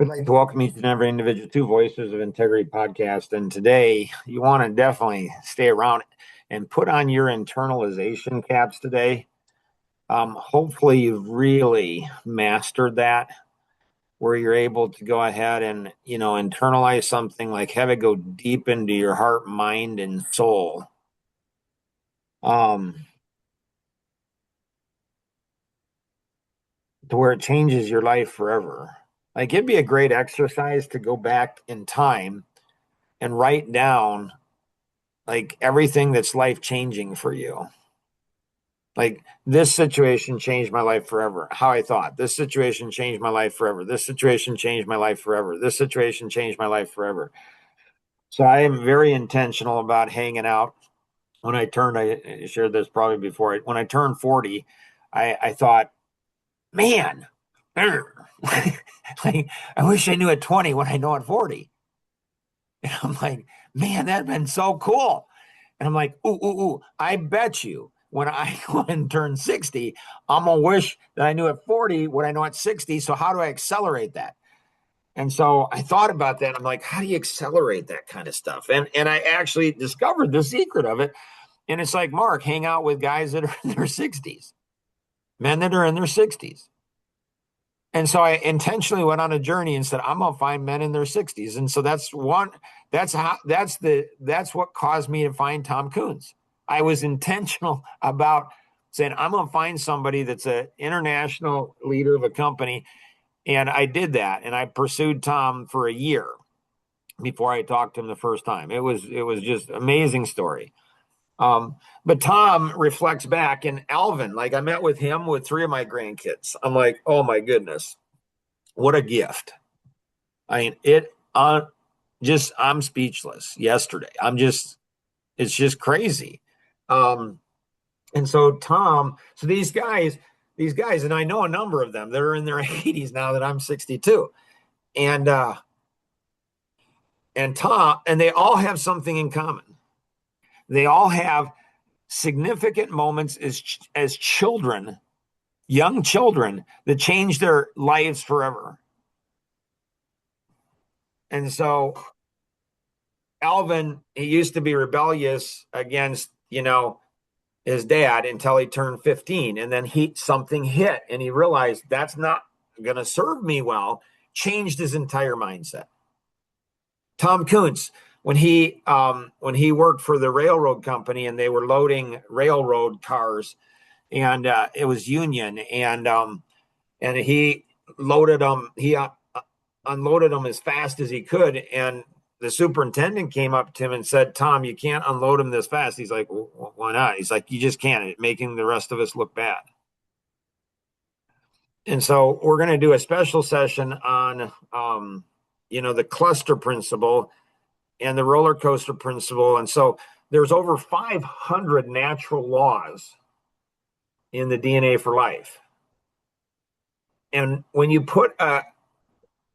I'd like to welcome each and every individual to Voices of Integrity podcast. And today, you want to definitely stay around and put on your internalization caps today. Hopefully, you've really mastered that, where you're able to go ahead and internalize something, like have it go deep into your heart, mind, and soul. To where it changes your life forever. Like, it'd be a great exercise to go back in time and write down like everything that's life changing for you. Like, this situation changed my life forever. How I thought. This situation changed my life forever. This situation changed my life forever. This situation changed my life forever. So I am very intentional about hanging out. When I shared this probably before, when I turned 40, I thought, man, like, I wish I knew at 20 what I know at 40. And I'm like, man, that'd been so cool. And I'm like, ooh, I bet you when I go and turn 60, I'm going to wish that I knew at 40 what I know at 60. So how do I accelerate that? And so I thought about that. I'm like, how do you accelerate that kind of stuff? And I actually discovered the secret of it. And it's like, Mark, hang out with guys that are in their 60s, men that are in their 60s. And so I intentionally went on a journey and said, I'm going to find men in their 60s. And so that's what caused me to find Tom Coons. I was intentional about saying, I'm going to find somebody that's an international leader of a company. And I did that. And I pursued Tom for a year before I talked to him the first time. It was just an amazing story. But Tom reflects back, and Alvin, like, I met with him with 3 of my grandkids. I'm like, oh my goodness, what a gift. I mean, I'm speechless yesterday. It's just crazy. And so these guys, and I know a number of them that are in their 80s now that I'm 62. And Tom, and they all have something in common. They all have significant moments as children, young children, that changed their lives forever. And so Alvin, he used to be rebellious against, his dad until he turned 15. And then something hit and he realized that's not going to serve me well, changed his entire mindset. Tom Kuntz, when he worked for the railroad company and they were loading railroad cars, and it was Union, and he loaded them, unloaded them as fast as he could, and the superintendent came up to him and said, Tom, you can't unload him this fast. He's like, well, why not? He's like, you just can't. It's making the rest of us look bad. And so we're going to do a special session on, the cluster principle and the roller coaster principle. And so there's over 500 natural laws in the DNA for life. And when you put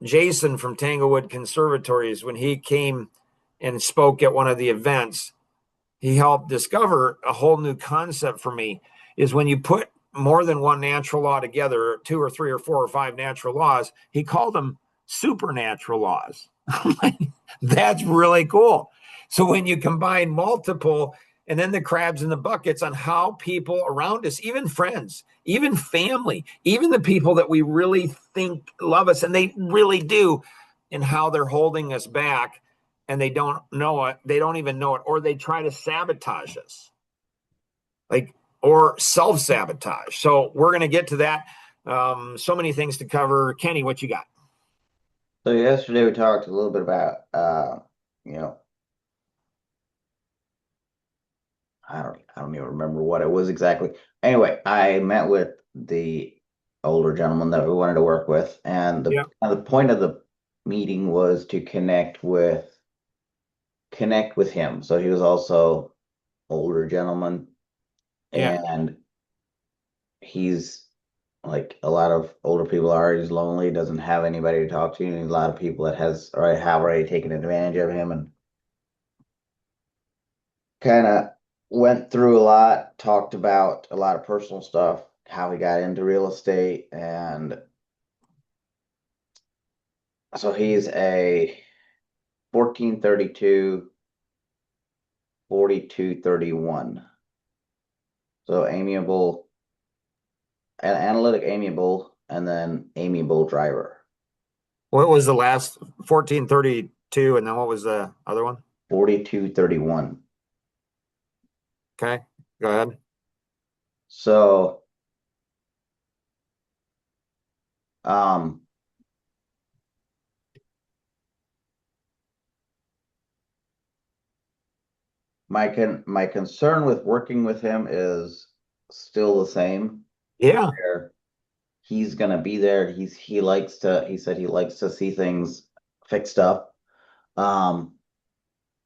Jason from Tanglewood Conservatories, when he came and spoke at one of the events, he helped discover a whole new concept for me, is when you put more than one natural law together, 2 or 3 or 4 or 5 natural laws, he called them supernatural laws. That's really cool. So when you combine multiple, and then the crabs in the buckets on how people around us, even friends, even family, even the people that we really think love us, and they really do, and how they're holding us back, and they don't know it. They don't even know it, or they try to sabotage us, or self-sabotage. So we're going to get to that. So many things to cover. Kenny, what you got? So yesterday we talked a little bit about, you know, I don't even remember what it was exactly. Anyway, I met with the older gentleman that we wanted to work with, and Yeah. the point of the meeting was to connect with him. So he was also older gentleman, Yeah. and he's like a lot of older people are. He's lonely, doesn't have anybody to talk to, and a lot of people that have already taken advantage of him and kind of went through a lot, talked about a lot of personal stuff, how he got into real estate, and So he's a 1432, 4231. So amiable, analytic amiable, and then amiable driver. What was the last 1432? And then what was the other one? 4231. Okay, go ahead. So, um, my concern with working with him is still the same. Yeah, Where he's gonna be there. He said he likes to see things fixed up. Um,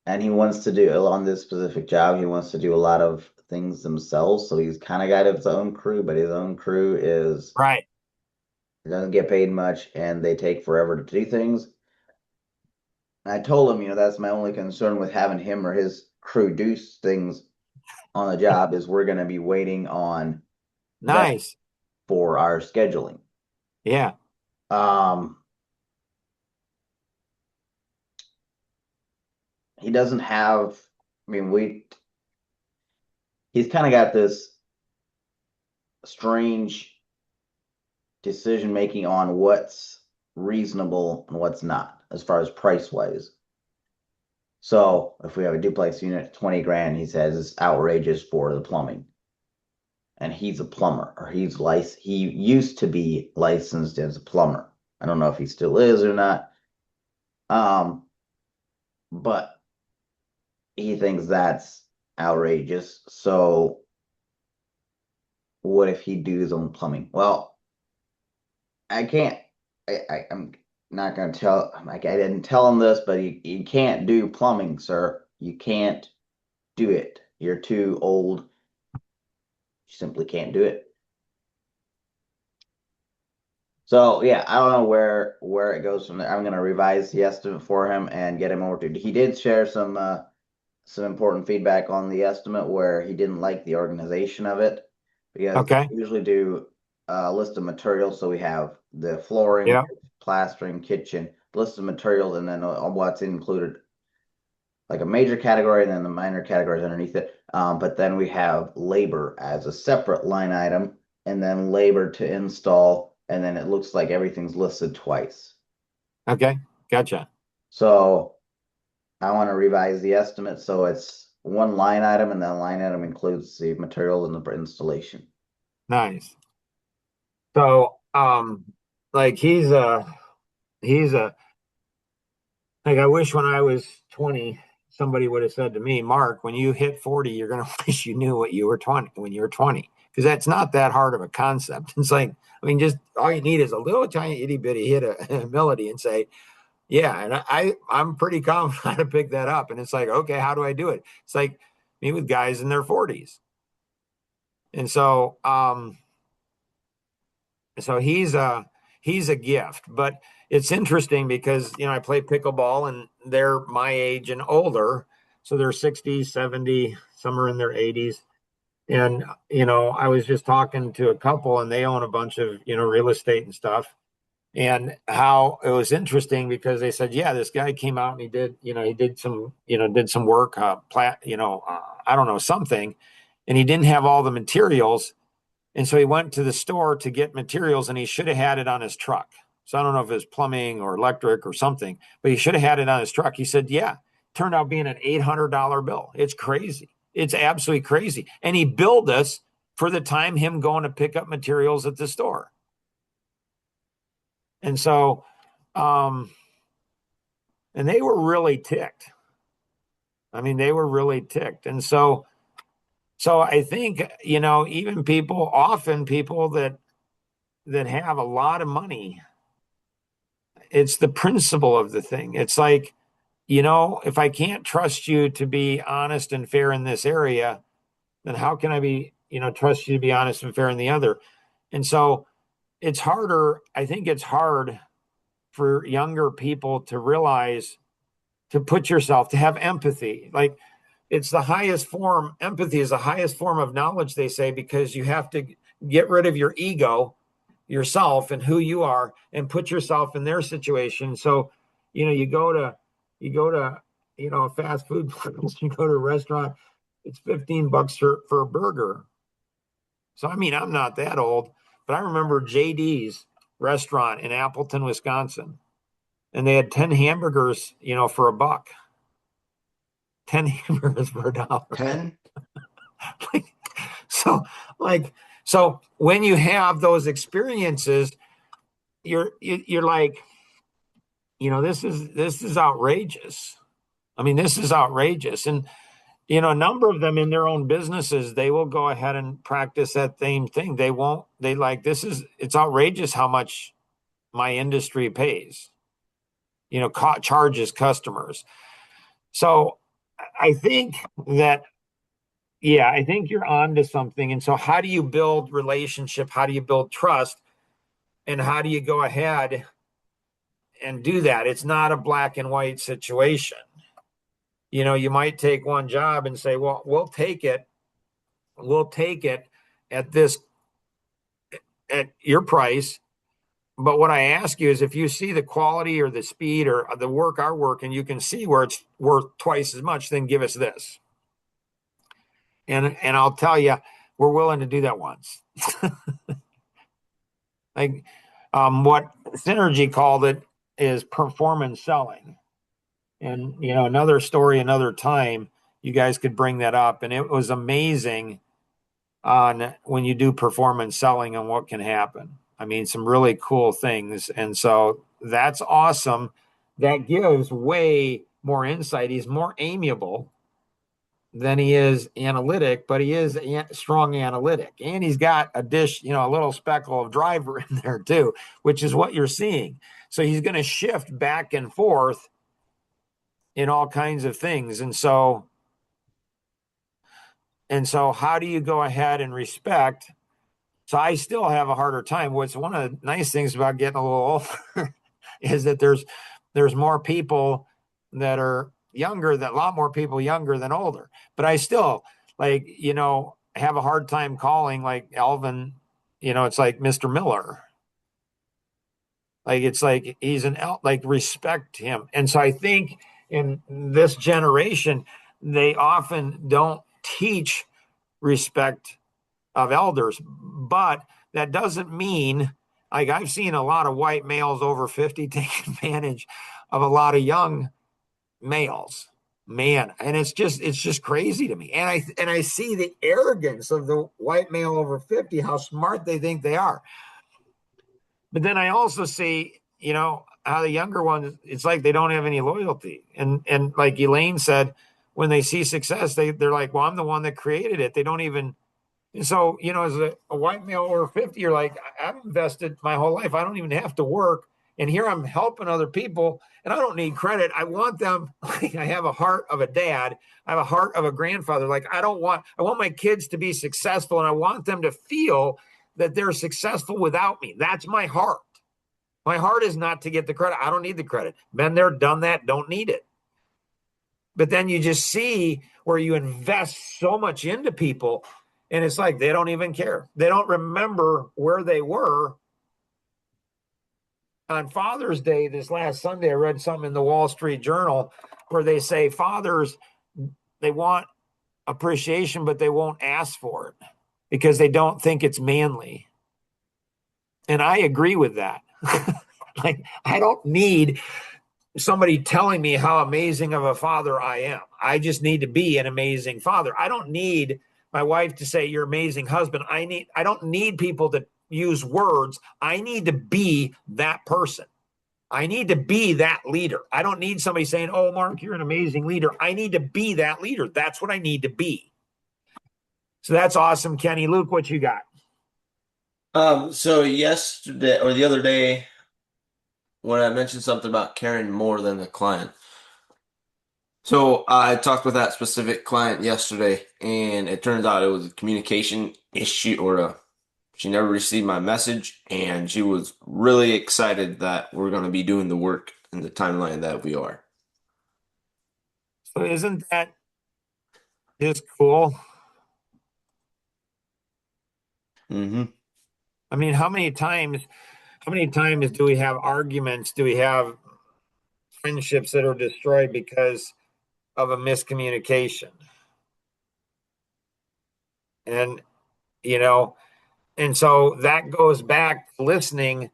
and he wants to do on this specific job, he wants to do a lot of things themselves. So he's kind of got his own crew, but his own crew is right. doesn't get paid much and they take forever to do things. And I told him, that's my only concern with having him or his crew do things on the job is we're going to be waiting on them Nice. for our scheduling. Yeah. Um, he doesn't have, I mean, he's kind of got this strange decision making on what's reasonable and what's not as far as price wise. So if we have a duplex unit, 20 grand, he says it's outrageous for the plumbing. And he's a plumber, or he used to be licensed as a plumber. I don't know if he still is or not. Um, but he thinks that's outrageous. So what if he do his own plumbing? Well, I can't. I'm not going to tell. Like I didn't tell him this, but you can't do plumbing, sir. You can't do it. You're too old. You simply can't do it. So yeah, I don't know where it goes from there. I'm going to revise the estimate for him and get him over to. He did share some important feedback on the estimate where he didn't like the organization of it because Okay. we usually do a list of materials. So we have the flooring, Yeah. plastering, kitchen, list of materials, and then what's included, like a major category and then the minor categories underneath it. But then we have labor as a separate line item, and then labor to install, and then it looks like everything's listed twice. Okay. Gotcha. So I want to revise the estimate so it's one line item, and that line item includes the materials and the installation. Nice. So, like he's a like I wish when I was 20, somebody would have said to me, Mark, when you hit 40, you're gonna wish you knew what you were 20 when you were 20. Because that's not that hard of a concept. It's like, I mean, just all you need is a little tiny itty bitty hit a melody and say, yeah, and I'm pretty confident to pick that up. And it's like, okay, how do I do it? It's like me with guys in their 40s. And so he's a gift. But it's interesting because I play pickleball and they're my age and older. So they're 60, 70, some are in their 80s. And I was just talking to a couple and they own a bunch of real estate and stuff. And how it was interesting because they said, yeah, this guy came out and he did some work, I don't know, something, and he didn't have all the materials. And so he went to the store to get materials and he should have had it on his truck. So I don't know if it was plumbing or electric or something, but he should have had it on his truck. He said, yeah, turned out being an $800 bill. It's crazy. It's absolutely crazy. And he billed us for the time him going to pick up materials at the store. And so, um, and they were really ticked. I mean, they were really ticked. And so I think, even often people that have a lot of money, it's the principle of the thing. It's like, if I can't trust you to be honest and fair in this area, then how can I trust you to be honest and fair in the other? And so it's harder. I think it's hard for younger people to realize, to put yourself, to have empathy. Like it's the highest form, empathy is the highest form of knowledge, they say, because you have to get rid of your ego yourself and who you are and put yourself in their situation. So, you go to, a fast food place, you go to a restaurant, it's $15 for a burger. So, I mean, I'm not that old, but I remember JD's restaurant in Appleton, Wisconsin, and they had 10 hamburgers, for a buck. 10 hamburgers for $1. 10? Like, so, like, so when you have those experiences, you're like, this is outrageous. I mean, this is outrageous. And, a number of them in their own businesses, they will go ahead and practice that same thing. It's outrageous how much my industry pays, charges customers. So I think that, yeah, I think you're on to something. And so how do you build relationship? How do you build trust? And how do you go ahead and do that? It's not a black and white situation. You might take one job and say, well, we'll take it at this, at your price. But what I ask you is, if you see the quality or the speed or the work, our work, and you can see where it's worth twice as much, then give us this. And I'll tell you, we're willing to do that once. Like, what Synergy called it is performance selling. And, another story, another time, you guys could bring that up. And it was amazing on when you do performance selling and what can happen. I mean, some really cool things. And so that's awesome. That gives way more insight. He's more amiable than he is analytic, but he is strong analytic. And he's got a little speckle of driver in there too, which is what you're seeing. So he's going to shift back and forth in all kinds of things. And so how do you go ahead and respect? So I still have a harder time. What's one of the nice things about getting a little older is that there's more people that are younger, a lot more people younger than older. But I still, like, have a hard time calling like Alvin, it's like Mr. Miller. Like, it's like he's respect him. And so I think in this generation, they often don't teach respect of elders, but that doesn't mean, like, I've seen a lot of white males over 50 take advantage of a lot of young males, man. And it's just crazy to me. And I see the arrogance of the white male over 50, how smart they think they are. But then I also see, how the younger ones, it's like they don't have any loyalty. And like Elaine said, when they see success, they're like, well, I'm the one that created it. They don't even. And so, as a white male over 50, you're like, I've invested my whole life. I don't even have to work. And here I'm helping other people and I don't need credit. I want them. Like, I have a heart of a dad. I have a heart of a grandfather. Like, I want my kids to be successful, and I want them to feel that they're successful without me. That's my heart. My heart is not to get the credit. I don't need the credit. Been there, done that, don't need it. But then you just see where you invest so much into people, and it's like they don't even care. They don't remember where they were. On Father's Day, this last Sunday, I read something in the Wall Street Journal where they say fathers, they want appreciation, but they won't ask for it because they don't think it's manly. And I agree with that. Like, I don't need somebody telling me how amazing of a father I am. I just need to be an amazing father. I don't need my wife to say you're an amazing husband. I don't need people to use words. I need to be that person. I need to be that leader. I don't need somebody saying, "Oh, Mark, you're an amazing leader." I need to be that leader. That's what I need to be. So that's awesome, Kenny. Luke, what you got? So yesterday or the other day, when I mentioned something about caring more than the client. So I talked with that specific client yesterday, and it turns out it was a communication issue, she never received my message, and she was really excited that we're going to be doing the work in the timeline that we are. So isn't that just cool? Mm-hmm. I mean, how many times do we have arguments? Do we have friendships that are destroyed because of a miscommunication? And, you know, and so that goes back to listening.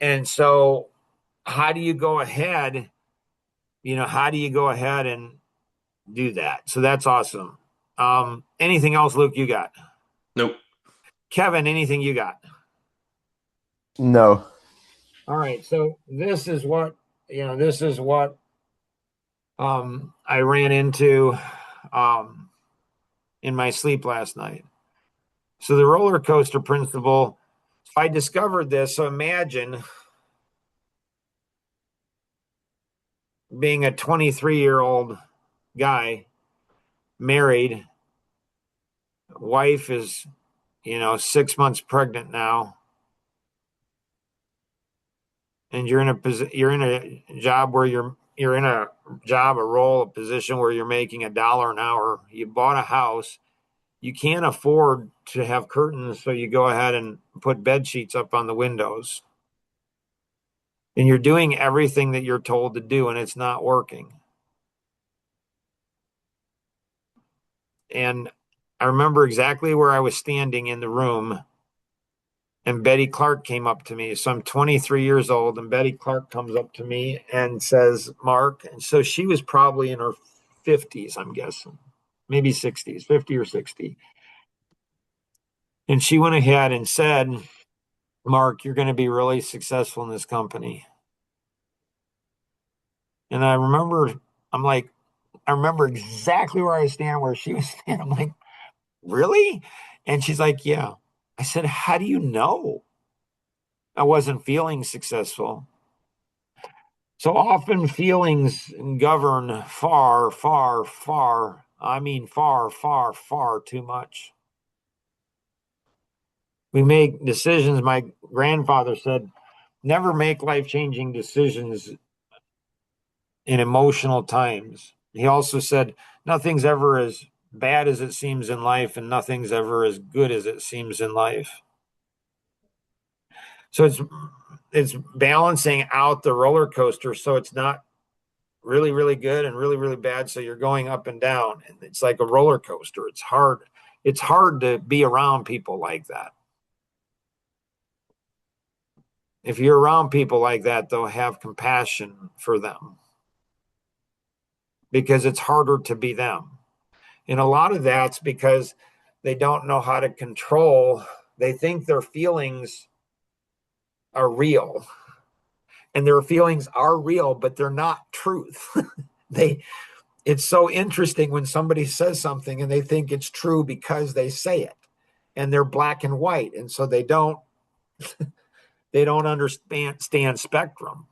And so how do you go ahead? How do you go ahead and do that? So that's awesome. Anything else, Luke, you got? Nope. Kevin, anything you got? No. All right. So this is what I ran into in my sleep last night. So the roller coaster principle, I discovered this. So imagine being a 23-year-old guy, married, wife is, 6 months pregnant now, and you're in a job where you're in a role, a position where you're making $1 an hour. You bought a house. You can't afford to have curtains, so you go ahead and put bed sheets up on the windows. And you're doing everything that you're told to do, and it's not working. And I remember exactly where I was standing in the room, and Betty Clark came up to me. So I'm 23 years old, and Betty Clark comes up to me and says, Mark. And so she was probably in her 50s, I'm guessing, maybe 60s, 50 or 60. And she went ahead and said, Mark, you're going to be really successful in this company. And I remember exactly where I was standing, where she was standing. I'm like, really? And she's like, yeah. I said, how do you know? I wasn't feeling successful. So often feelings govern far, far, far. I mean, far, far, far too much. We make decisions. My grandfather said, never make life-changing decisions in emotional times. He also said, nothing's ever as bad as it seems in life, and nothing's ever as good as it seems in life. So it's balancing out the roller coaster, so it's not really, really good and really, really bad. So you're going up and down, and it's like a roller coaster. It's hard. It's hard to be around people like that. If you're around people like that, they'll have compassion for them, because it's harder to be them. And a lot of that's because they don't know how to control. They think their feelings are real, and their feelings are real, but they're not truth. It's so interesting when somebody says something and they think it's true because they say it, and they're black and white. And so they don't understand spectrum.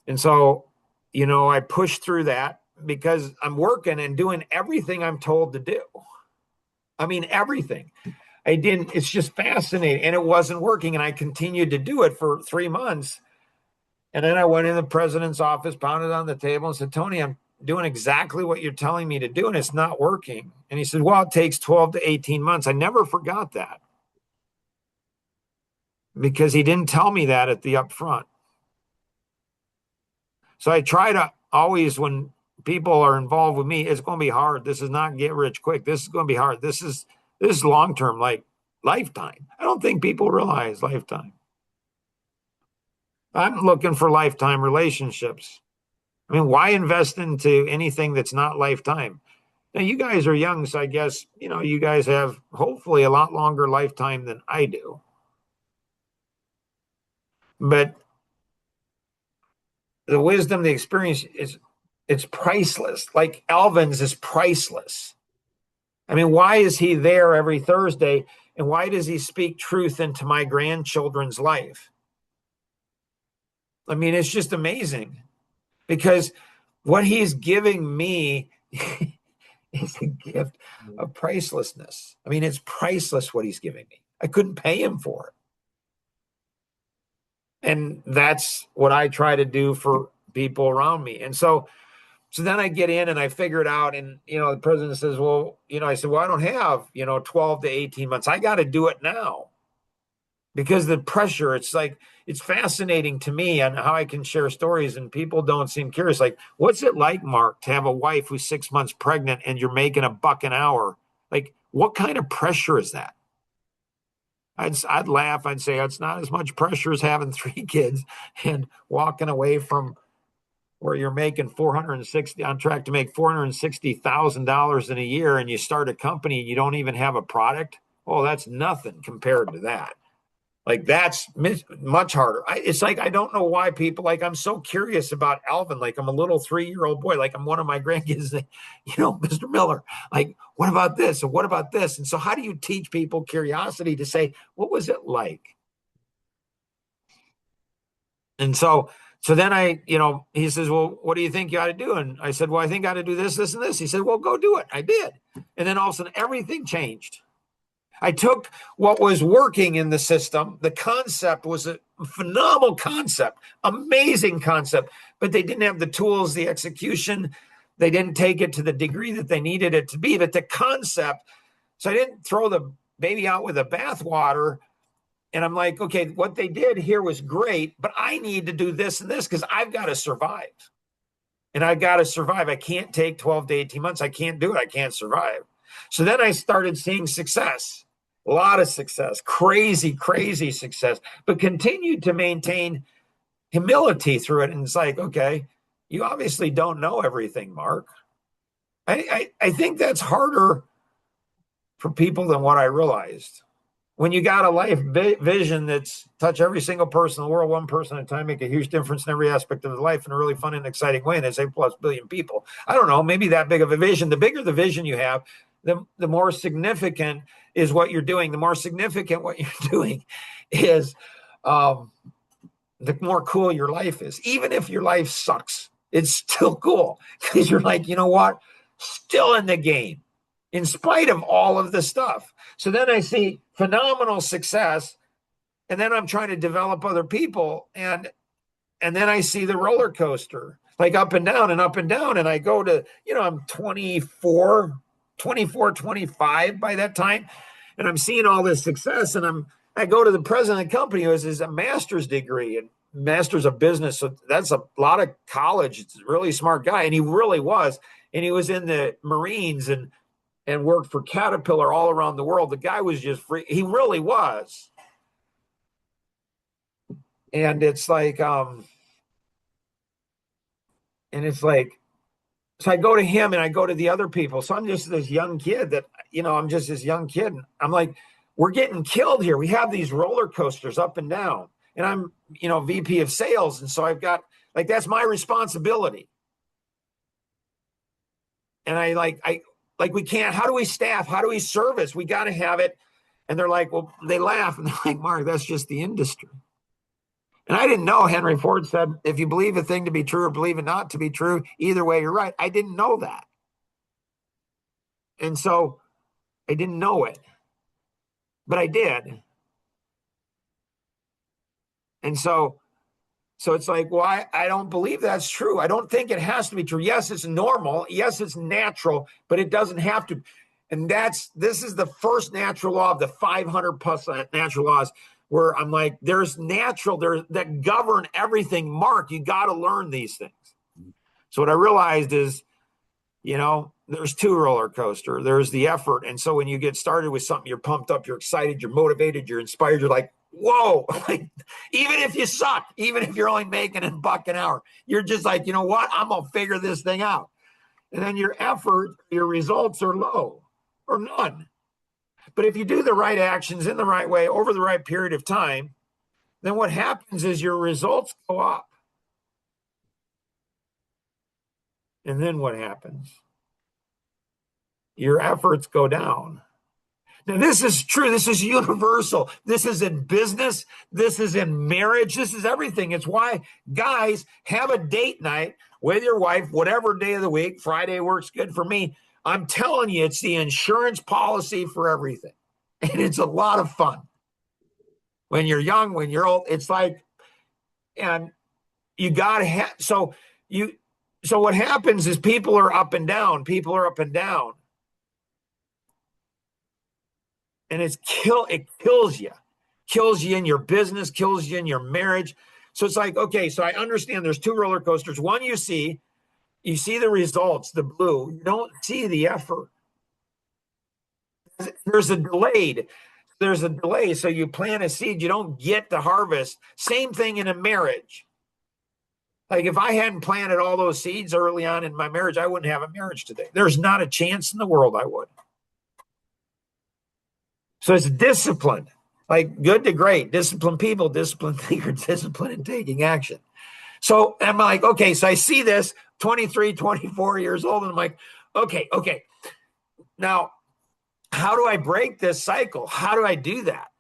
And so, I push through that because I'm working and doing everything I'm told to do. I mean, everything. It's just fascinating. And it wasn't working. And I continued to do it for 3 months. And then I went in the president's office, pounded on the table, and said, Tony, I'm doing exactly what you're telling me to do, and it's not working. And he said, well, it takes 12 to 18 months. I never forgot that, because he didn't tell me that at the upfront. So I try to always, when people are involved with me, it's going to be hard. This is not get rich quick. This is going to be hard. This is long-term, like lifetime. I don't think people realize lifetime. I'm looking for lifetime relationships. I mean, why invest into anything that's not lifetime? Now, you guys are young, so I guess, you guys have hopefully a lot longer lifetime than I do. But the wisdom, the experience it's priceless. Like Elvin's is priceless. I mean, why is he there every Thursday? And why does he speak truth into my grandchildren's life? I mean, it's just amazing, because what he's giving me is a gift of pricelessness. I mean, it's priceless what he's giving me. I couldn't pay him for it. And that's what I try to do for people around me. And so then I get in and I figure it out. And, the president says, well, I said, well, I don't have, 12 to 18 months. I got to do it now. because the pressure, it's like, it's fascinating to me on how I can share stories and people don't seem curious. Like, what's it like, Mark, to have a wife who's 6 months pregnant and you're making $1 an hour? Like, what kind of pressure is that? I'd laugh. I'd say it's not as much pressure as having 3 kids and walking away from where you're making 460 on track to make $460,000 in a year, and you start a company and you don't even have a product. Oh, that's nothing compared to that. Like, that's much harder. It's like, I don't know why people, like, I'm so curious about Alvin. Like, I'm a little 3-year-old boy. Like, I'm one of my grandkids, Mr. Miller, like, what about this? And what about this? And so how do you teach people curiosity to say, what was it like? And so then he says, well, what do you think you ought to do? And I said, well, I think I ought to do this, this, and this. He said, well, go do it. I did. And then all of a sudden everything changed. I took what was working in the system. The concept was a phenomenal concept, amazing concept, but they didn't have the tools, the execution. They didn't take it to the degree that they needed it to be, but the concept. So I didn't throw the baby out with the bathwater. And I'm like, okay, what they did here was great, but I need to do this and this because I've got to survive. And I've got to survive. I can't take 12 to 18 months. I can't do it. I can't survive. So then I started seeing success. A lot of success, crazy, crazy success, but continued to maintain humility through it. And it's like, okay, you obviously don't know everything, Mark. I think that's harder for people than what I realized. When you got a life vision that's touch every single person in the world, one person at a time, make a huge difference in every aspect of their life in a really fun and exciting way, and there's 8+ billion people. I don't know, maybe that big of a vision. The bigger the vision you have, the more significant is what you're doing. The more significant what you're doing is, the more cool your life is. Even if your life sucks, it's still cool because you're like, you know what? Still in the game in spite of all of the stuff. So then I see phenomenal success, and then I'm trying to develop other people, and then I see the roller coaster, like up and down and up and down. And I go to, I'm 24, 25 by that time. And I'm seeing all this success. And I go to the president of the company who has a master's degree and master's of business. So that's a lot of college. It's a really smart guy. And he really was. And he was in the Marines and worked for Caterpillar all around the world. The guy was just free. He really was. And it's like, so I go to him and I go to the other people. So I'm just this young kid I'm just this young kid. I'm like, we're getting killed here. We have these roller coasters up and down, and I'm, VP of sales. And so I've got, like, that's my responsibility. And we can't, how do we staff? How do we service? We got to have it. And they're like, well, they laugh and they're like, Mark, that's just the industry. And I didn't know Henry Ford said, if you believe a thing to be true or believe it not to be true, either way, you're right. I didn't know that. And so I didn't know it, but I did. And so it's like, well, I don't believe that's true. I don't think it has to be true. Yes, it's normal. Yes, it's natural, but it doesn't have to. And this is the first natural law of the 500+ natural laws, where I'm like, there's natural, that govern everything. Mark, you got to learn these things. So what I realized is, there's 2 roller coaster. There's the effort. And so when you get started with something, you're pumped up, you're excited, you're motivated, you're inspired. You're like, whoa, like, even if you suck, even if you're only making $1 an hour, you're just like, you know what? I'm going to figure this thing out. And then your effort, your results are low or none. But if you do the right actions in the right way over the right period of time, then what happens is your results go up. And then what happens? Your efforts go down. Now, this is true. This is universal. This is in business. This is in marriage. This is everything. It's why guys have a date night with your wife, whatever day of the week. Friday works good for me. I'm telling you, it's the insurance policy for everything. And it's a lot of fun. When you're young, when you're old, it's like, and you got to have, so what happens is people are up and down. People are up and down. And it kills you. kills you in your business, kills you in your marriage. So it's like, okay, so I understand there's two roller coasters. One, you see the results, the blue. You don't see the effort. There's a delay. So you plant a seed, you don't get the harvest. Same thing in a marriage. Like if I hadn't planted all those seeds early on in my marriage, I wouldn't have a marriage today. There's not a chance in the world I would. So it's discipline, like good to great, disciplined people, disciplined thinkers, discipline in taking action. So I'm like, okay, so I see this 23, 24 years old, and I'm like, okay. Now, how do I break this cycle? How do I do that?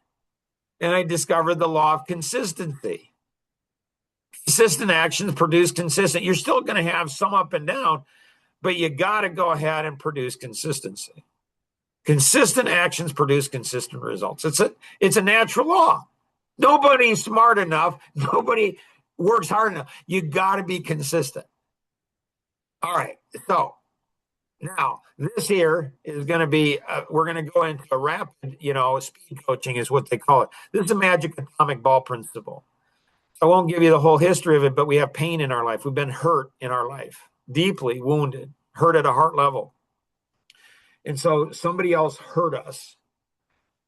And I discovered the law of consistency. Consistent actions produce consistent. You're still going to have some up and down, but you got to go ahead and produce consistency. Consistent actions produce consistent results. It's a natural law. Nobody's smart enough. Nobody works hard enough. You got to be consistent. All right. So now this here is going to be, we're going to go into a rapid, speed coaching is what they call it. This is a magic atomic ball principle. I won't give you the whole history of it, but we have pain in our life. We've been hurt in our life, deeply wounded, hurt at a heart level. And so somebody else hurt us.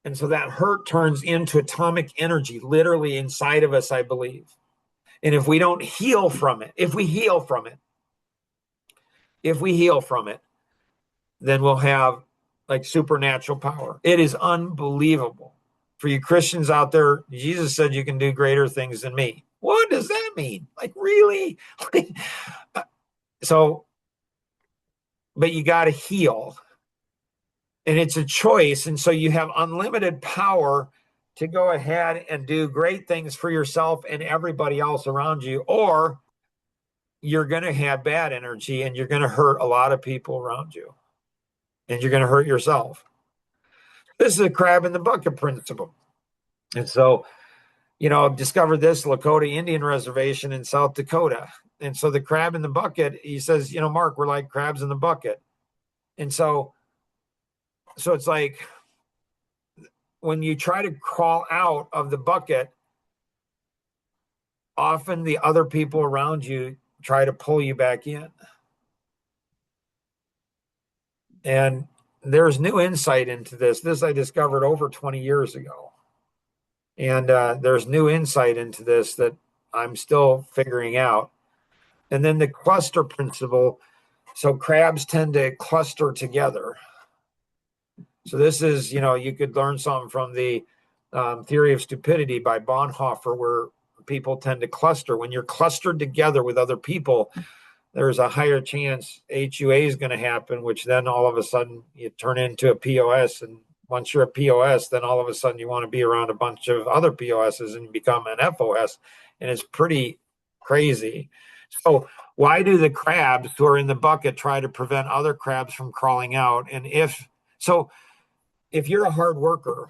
And so that hurt turns into atomic energy, literally inside of us, I believe. And if we don't heal from it, if we heal from it, then we'll have like supernatural power. It is unbelievable. For you Christians out there, Jesus said you can do greater things than me. What does that mean? Like, really? So, but you got to heal. And it's a choice. And so you have unlimited power to go ahead and do great things for yourself and everybody else around you, or you're going to have bad energy and you're going to hurt a lot of people around you, and you're going to hurt yourself. This is a crab in the bucket principle. And so, discovered this Lakota Indian reservation in South Dakota. And so the crab in the bucket, he says, Mark, we're like crabs in the bucket. And so it's like when you try to crawl out of the bucket, often the other people around you try to pull you back in. And there's new insight into this. This I discovered over 20 years ago. And there's new insight into this that I'm still figuring out. And then the cluster principle. So crabs tend to cluster together. So this is, you could learn something from the theory of stupidity by Bonhoeffer, where people tend to cluster. When you're clustered together with other people, there's a higher chance HUA is going to happen, which then all of a sudden you turn into a POS. And once you're a POS, then all of a sudden you want to be around a bunch of other POSs and become an FOS. And it's pretty crazy. So why do the crabs who are in the bucket try to prevent other crabs from crawling out? And if you're a hard worker,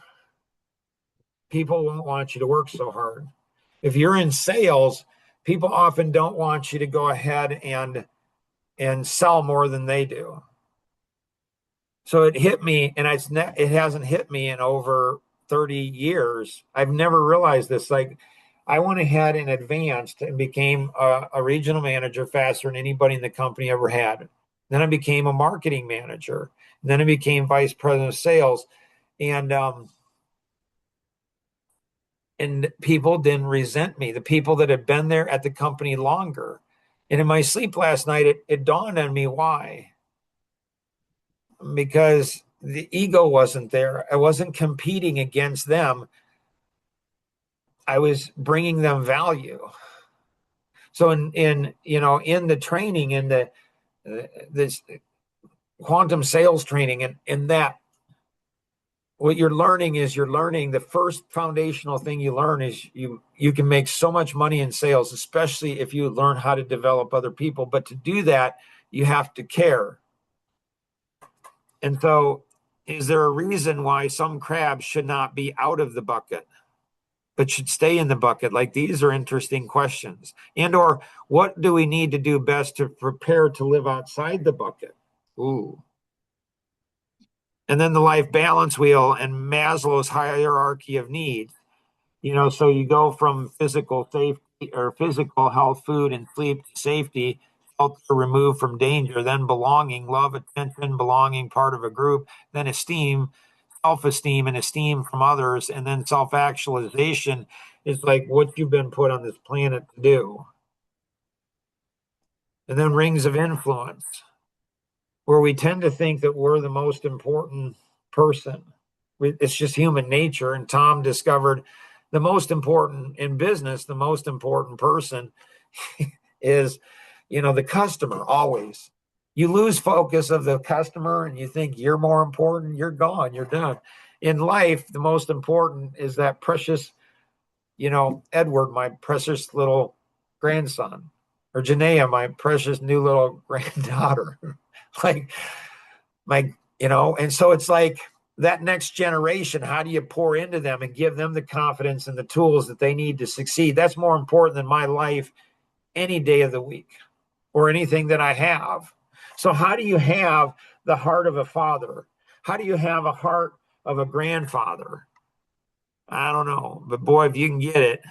people won't want you to work so hard. If you're in sales, people often don't want you to go ahead and sell more than they do. So it hit me, and it hasn't hit me in over 30 years. I've never realized this. Like, I went ahead and advanced and became a regional manager faster than anybody in the company ever had. Then I became a marketing manager. And then I became vice president of sales. And people didn't resent me, the people that had been there at the company longer. And in my sleep last night, it dawned on me why. Because the ego wasn't there. I wasn't competing against them. I was bringing them value. So in the training, in this quantum sales training, and in that, what you're learning the first foundational thing you learn is you can make so much money in sales, especially if you learn how to develop other people. But to do that, you have to care. And so, is there a reason why some crabs should not be out of the bucket, but should stay in the bucket? Like, these are interesting questions. And or what do we need to do best to prepare to live outside the bucket? Ooh. And then the life balance wheel and Maslow's hierarchy of needs. So you go from physical safety or physical health, food, and sleep to safety, shelter, removed from danger, then belonging, love, attention, belonging, part of a group, then esteem, self-esteem, and esteem from others, and then self-actualization is like what you've been put on this planet to do. And then rings of influence, where we tend to think that we're the most important person. It's just human nature. And Tom discovered the most important in business, the most important person is, the customer always. You lose focus of the customer and you think you're more important, you're gone, you're done. In life, the most important is that precious, Edward, my precious little grandson, or Janaea, my precious new little granddaughter. Like and so it's like that next generation, how do you pour into them and give them the confidence and the tools that they need to succeed? That's more important than my life any day of the week or anything that I have. So how do you have the heart of a father? How do you have a heart of a grandfather? I don't know, but boy, if you can get it,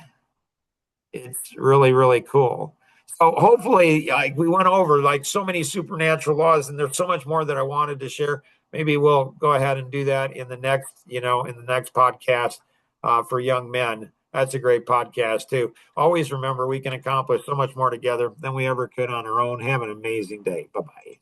it's really, really cool. So hopefully, like we went over like so many supernatural laws, and there's so much more that I wanted to share. Maybe we'll go ahead and do that in the next, podcast for young men. That's a great podcast too. Always remember, we can accomplish so much more together than we ever could on our own. Have an amazing day. Bye-bye.